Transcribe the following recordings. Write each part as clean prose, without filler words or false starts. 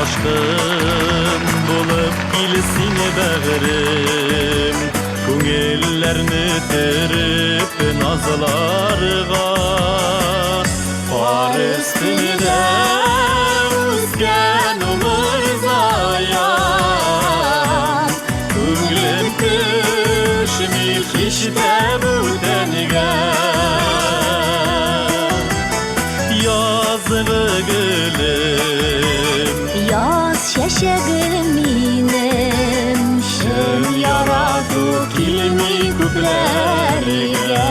aşkın bulup gilsin bağrım Köngüllerini terip nazlarga Far üstünde üzgen umurzayan Köngülüm düşmüş işte bu denge Yazılı gülüm Yaz şaşagım inem Şön yaradı kilmi küplerge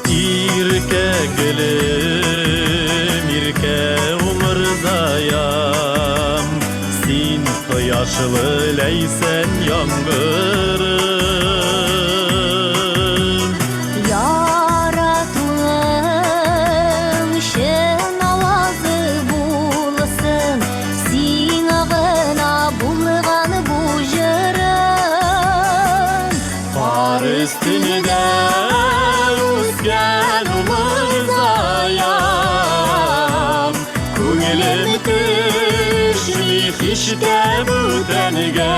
İrke gülüm, irke umurdayam Sin yaşlı leysen yangırım Yaratılım şen avazı bulasın Sin ağına bulgan bu jırın Far üstünde üzgen umurdayam Köngülüm düşmüş işte bu denge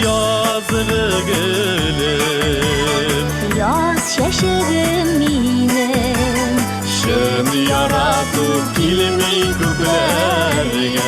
Yazılı gülüm Yaz şaşagım inem Şön yaradı kilmi küplerge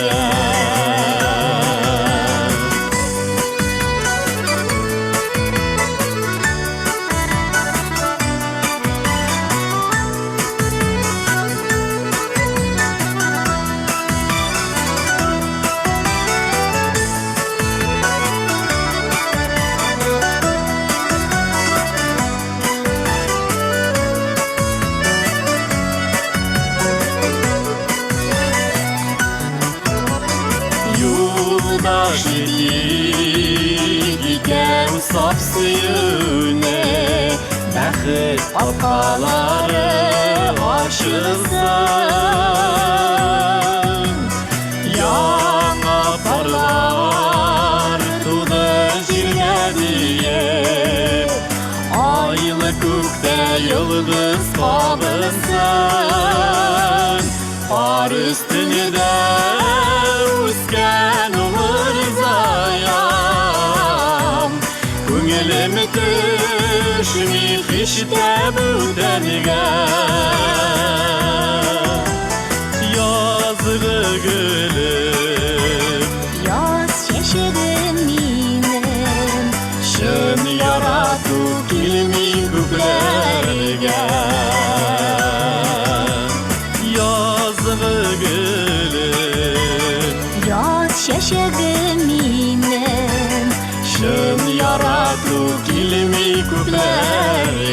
Yoldaş edik iken saf suyune Bəxit halkaları aşılsın Yana parlar tuğdu jirge diye Aylı kökte yıldız kalınsın Far üstünde üzgen umurzayam Köngülüm düşmüş işte bu denge Yazılı gülüm Yaz şaşagım inem Şön yaradı kilmi küplerge Yazılı gülüm Yaz şaşagım inem Şön yaradı kilmi küplerge